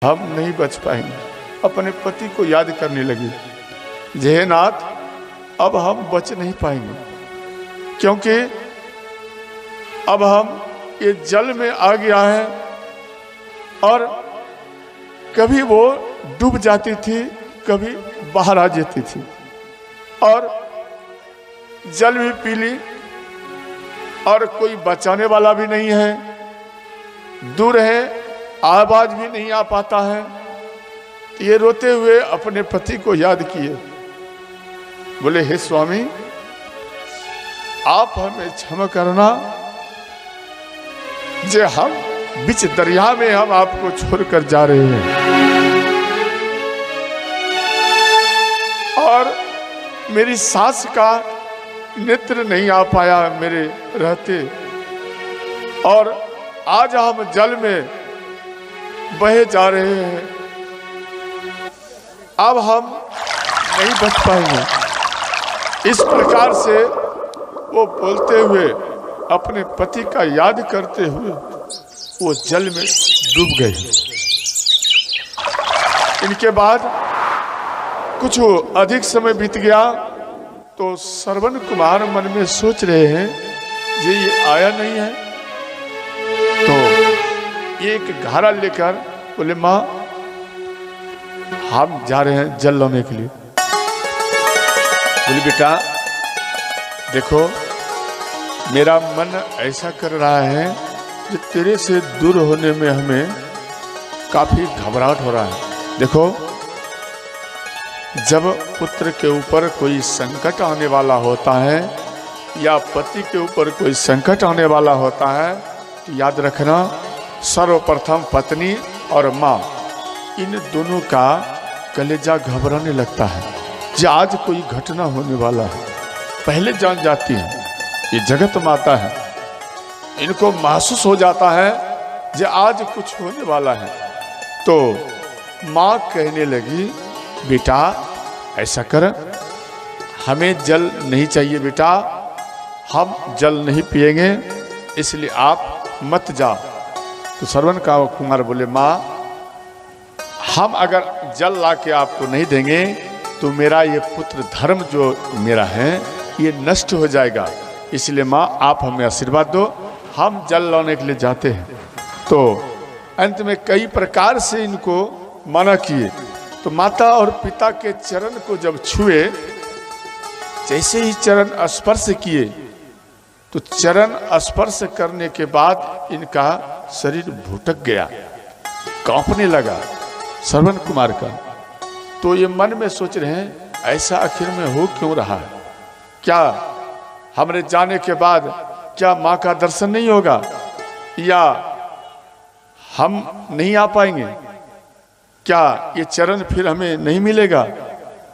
हम नहीं बच पाएंगे। अपने पति को याद करने लगी, हे नाथ अब हम बच नहीं पाएंगे, क्योंकि अब हम ये जल में आ गया है। और कभी वो डूब जाती थी, कभी बाहर आ जाती थी, और जल भी पी ली और कोई बचाने वाला भी नहीं है, दूर है, आवाज भी नहीं आ पाता है। ये रोते हुए अपने पति को याद किए, बोले हे स्वामी आप हमें क्षमा करना, जे हम बीच दरिया में हम आपको छोड़कर जा रहे हैं और मेरी सास का नेत्र नहीं आ पाया मेरे रहते, और आज हम जल में बहे जा रहे हैं, अब हम नहीं बच पाएंगे। इस प्रकार से वो बोलते हुए अपने पति का याद करते हुए वो जल में डूब गई। इनके बाद कुछ अधिक समय बीत गया तो श्रवण कुमार मन में सोच रहे हैं ये आया नहीं है, तो ये एक घड़ा लेकर बोले माँ हम जा रहे हैं जल लाने के लिए। बोले बेटा देखो मेरा मन ऐसा कर रहा है कि तेरे से दूर होने में हमें काफी घबराहट हो रहा है। देखो जब पुत्र के ऊपर कोई संकट आने वाला होता है या पति के ऊपर कोई संकट आने वाला होता है तो याद रखना सर्वप्रथम पत्नी और माँ इन दोनों का कलेजा घबराने लगता है कि आज कोई घटना होने वाला है, पहले जान जाती है। ये जगत माता है, इनको महसूस हो जाता है कि आज कुछ होने वाला है। तो माँ कहने लगी बेटा ऐसा कर, हमें जल नहीं चाहिए बेटा, हम जल नहीं पिएंगे, इसलिए आप मत जा। तो श्रवण कुमार बोले माँ हम अगर जल ला के आपको नहीं देंगे तो मेरा ये पुत्र धर्म जो मेरा है ये नष्ट हो जाएगा, इसलिए माँ आप हमें आशीर्वाद दो, हम जल लाने के लिए जाते हैं। तो अंत में कई प्रकार से इनको मना किए। तो माता और पिता के चरण को जब छुए, जैसे ही चरण स्पर्श किए तो चरण स्पर्श करने के बाद इनका शरीर भुटक गया, कांपने लगा श्रवण कुमार का। तो ये मन में सोच रहे हैं ऐसा आखिर में हो क्यों रहा है, क्या हमारे जाने के बाद क्या माँ का दर्शन नहीं होगा या हम नहीं आ पाएंगे, क्या ये चरण फिर हमें नहीं मिलेगा।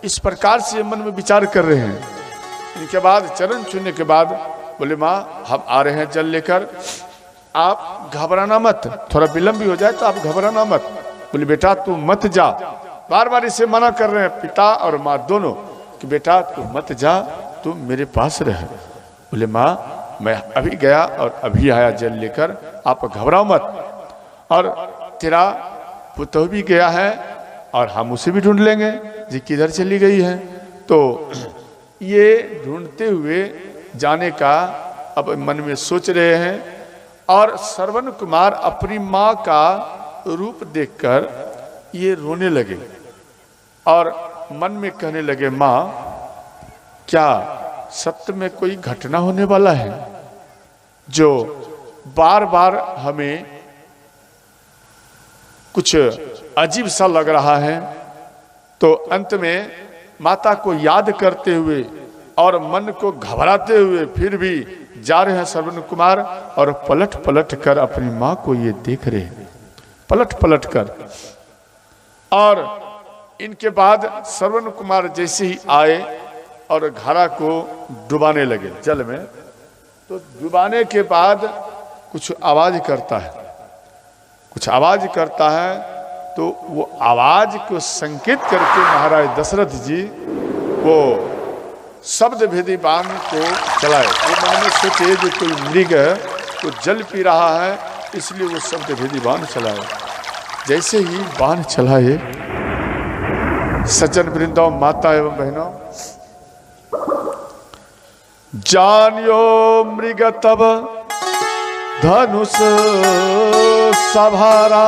इस प्रकार से मन में विचार कर रहे हैं। इनके बाद चरण छूने के बाद बोले माँ हम आ रहे हैं जल लेकर, आप घबराना मत, थोड़ा विलंब भी हो जाए तो आप घबराना मत। बोले बेटा तू मत जा, बार बार इसे मना कर रहे हैं पिता और माँ दोनों कि बेटा तू मत जा, तू मेरे पास रह। बोले माँ मैं अभी गया और अभी आया जल लेकर, आप घबराओ मत, और तेरा पुत्र भी गया है और हम उसे भी ढूंढ लेंगे जी किधर चली गई है। तो ये ढूंढते हुए जाने का अब मन में सोच रहे हैं। और श्रवण कुमार अपनी माँ का रूप देखकर ये रोने लगे और मन में कहने लगे माँ क्या सत्य में कोई घटना होने वाला है जो बार बार हमें कुछ अजीब सा लग रहा है। तो अंत में माता को याद करते हुए और मन को घबराते हुए फिर भी जा रहे हैं श्रवण कुमार, और पलट पलट कर अपनी माँ को ये देख रहे हैं, पलट पलट कर। और इनके बाद श्रवण कुमार जैसे ही आए और घड़ा को डुबाने लगे जल में, तो डुबाने के बाद कुछ आवाज करता है, कुछ आवाज करता है। तो वो आवाज को संकेत करके महाराज दशरथ जी वो शब्द भेदी बाण को चलाए। वो मन में सोचे जो कोई मृग तो जल पी रहा है, इसलिए वो शब्द भेदी बाण चलाए। जैसे ही बाण चलाए, सज्जन वृंदों, माता एवं बहनों, जानियो मृग तब धनुष सभारा,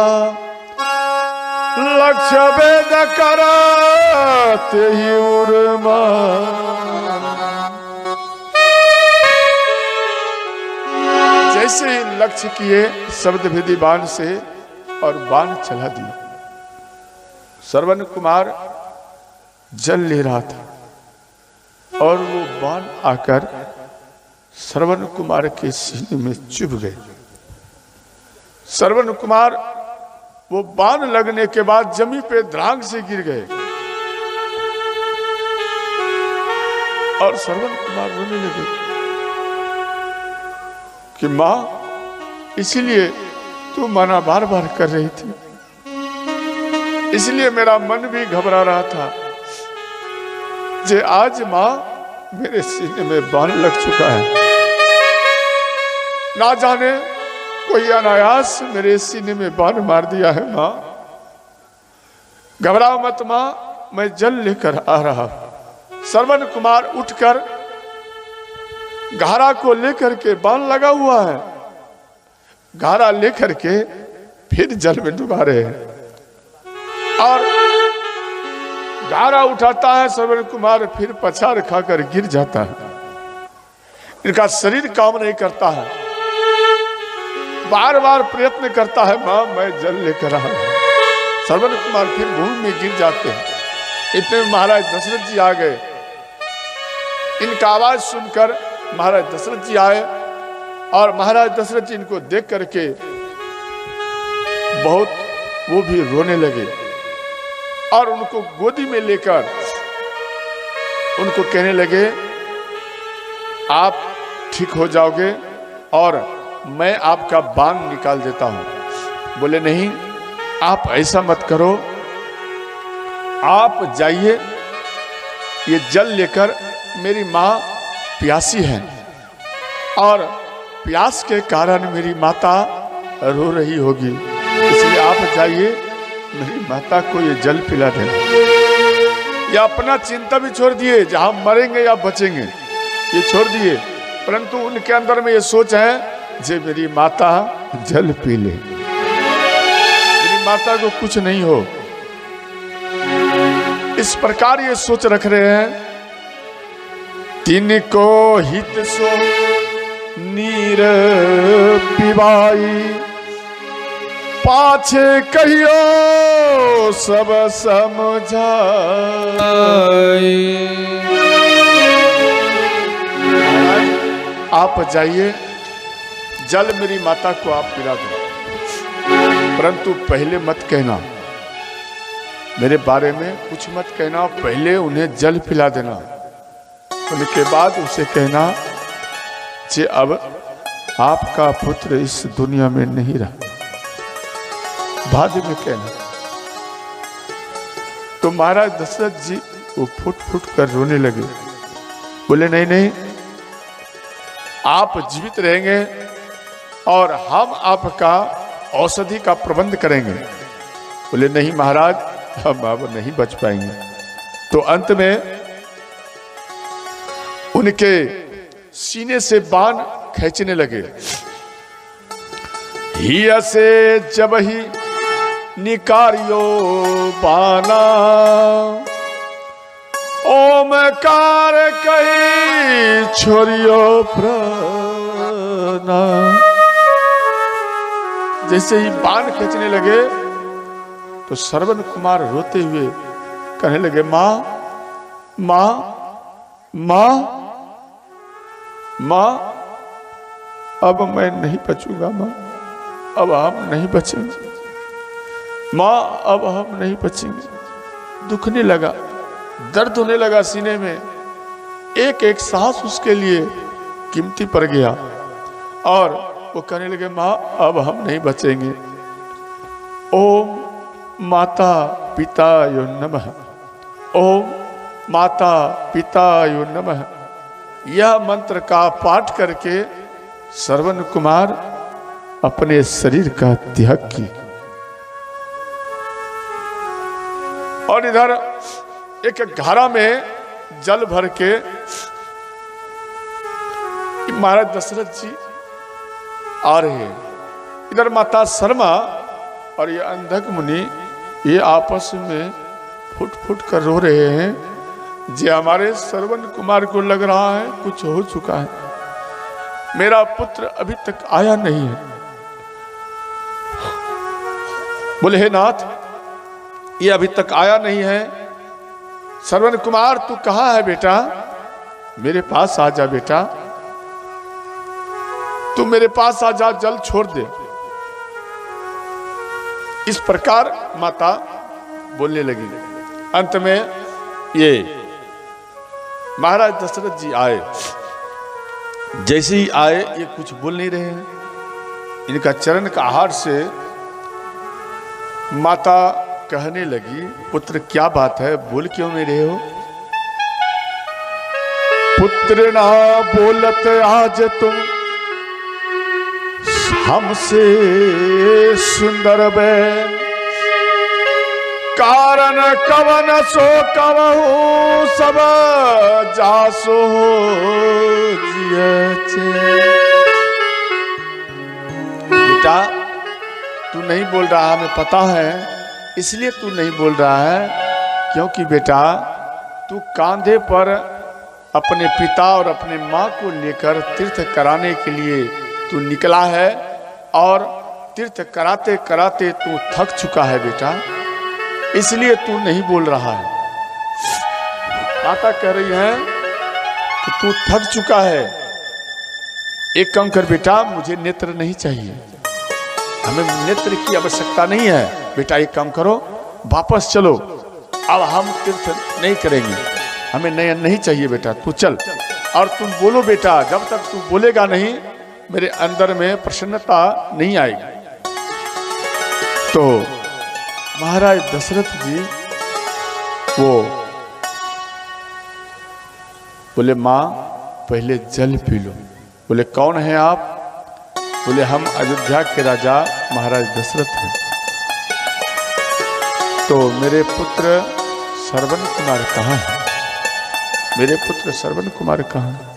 लक्ष्य वेद करते ही उर्मा। जैसे ही लक्ष्य किए शब्द भेदी बाण से और बाण चला दिया। श्रवण कुमार जल ले रहा था और वो बाण आकर श्रवण कुमार के सीने में चुभ गए। श्रवण कुमार वो बाण लगने के बाद जमीन पे धड़ाम से गिर गए और श्रवण कुमार रोने लगे कि मां, इसीलिए तू मना बार बार कर रही थी, इसलिए मेरा मन भी घबरा रहा था। जे आज मां मेरे सीने में बाण लग चुका है, ना जाने कोई अनायास मेरे सीने में बाण मार दिया है। मां घबराओ मत मां, मैं जल लेकर आ रहा। श्रवण कुमार उठकर घारा को लेकर के, बाण लगा हुआ है, घारा लेकर के फिर जल में डुबा रहे हैं और घारा उठाता है श्रवण कुमार, फिर पछाड़ खाकर गिर जाता है। इनका शरीर काम नहीं करता है, बार बार प्रयत्न करता है, मां मैं जल लेकर आ रहा हूं। श्रवण कुमार फिर भूमि में गिर जाते हैं। इतने में महाराज दशरथ जी आ गए। इनका आवाज सुनकर महाराज दशरथ जी आए और महाराज दशरथ जी इनको देख करके बहुत वो भी रोने लगे और उनको गोदी में लेकर उनको कहने लगे, आप ठीक हो जाओगे और मैं आपका बाण निकाल देता हूं। बोले नहीं, आप ऐसा मत करो, आप जाइए, ये जल लेकर, मेरी मां प्यासी है और प्यास के कारण मेरी माता रो रही होगी, इसलिए आप जाइए, मेरी माता को ये जल पिला देना। या अपना चिंता भी छोड़ दिए, जहां मरेंगे या बचेंगे ये छोड़ दिए, परंतु उनके अंदर में ये सोच है जे मेरी माता जल पी ले, मेरी माता को कुछ नहीं हो। इस प्रकार ये सोच रख रहे हैं। तिनको हित सो नीर पिबाई, पाछे कहियो सब समझाई। आप जाइए, जल मेरी माता को आप पिला दो, परंतु पहले मत कहना, मेरे बारे में कुछ मत कहना, पहले उन्हें जल पिला देना, उनके बाद उसे कहना जे अब आपका पुत्र इस दुनिया में नहीं रहा, बाद में कहना। तो महाराज दशरथ जी वो फुट फुट कर रोने लगे। बोले नहीं नहीं, आप जीवित रहेंगे और हम आपका औषधि का प्रबंध करेंगे। बोले नहीं महाराज, हम अब नहीं बच पाएंगे। तो अंत में उनके सीने से बाण खींचने लगे। हिया से जब ही निकारियो बाना, ओमकार कही छोरियो प्राणा। जैसे ही बाण खींचने लगे तो श्रवण कुमार रोते हुए कहने लगे, मां मां मां मां, अब मैं नहीं बचूंगा मां, अब हम नहीं बचेंगे मां, अब हम नहीं बचेंगे। दुखने लगा, दर्द होने लगा सीने में, एक एक सांस उसके लिए कीमती पड़ गया और वो कहने लगे, मां अब हम नहीं बचेंगे। ओम माता पिता यो नमः, ओम माता पिता यो नमः। यह मंत्र का पाठ करके श्रवण कुमार अपने शरीर का त्याग की और इधर एक घड़ा में जल भर के महाराज दशरथ जी आ रहे हैं। इधर माता शर्मा और ये अंधक मुनि ये आपस में फुट फुट कर रो रहे हैं। जे हमारे श्रवण कुमार को लग रहा है कुछ हो चुका है, मेरा पुत्र अभी तक आया नहीं है। बोले हे नाथ, ये अभी तक आया नहीं है। श्रवण कुमार तू कहाँ है बेटा? मेरे पास आ जा बेटा, तू मेरे पास आ जा, जल छोड़ दे। इस प्रकार माता बोलने लगी। अंत में ये महाराज दशरथ जी आए। जैसे ही आए ये कुछ बोल नहीं रहे हैं। इनका चरण का आहार से माता कहने लगी, पुत्र क्या बात है, बोल क्यों नहीं रहे हो? पुत्र ना बोलत आज तुम हमसे सुंदर बैन, कारण कवन सो कवहू सब जासो जियचे। बेटा तू नहीं बोल रहा, हमें पता है, इसलिए तू नहीं बोल रहा है क्योंकि बेटा तू कांधे पर अपने पिता और अपने माँ को लेकर तीर्थ कराने के लिए तू निकला है और तीर्थ कराते कराते तू थक चुका है बेटा, इसलिए तू नहीं बोल रहा है। माता कह रही है कि तू थक चुका है, एक काम कर बेटा, मुझे नेत्र नहीं चाहिए, हमें नेत्र की आवश्यकता नहीं है। बेटा एक काम करो, वापस चलो, अब हम तीर्थ नहीं करेंगे, हमें नयन नहीं चाहिए बेटा, तू चल। और तुम बोलो बेटा, जब तक तू बोलेगा नहीं मेरे अंदर में प्रसन्नता नहीं आएगी। तो महाराज दशरथ जी वो बोले माँ पहले जल पी लो। बोले कौन है आप? बोले हम अयोध्या के राजा महाराज दशरथ हैं। तो मेरे पुत्र श्रवण कुमार कहाँ है? मेरे पुत्र श्रवण कुमार कहाँ है?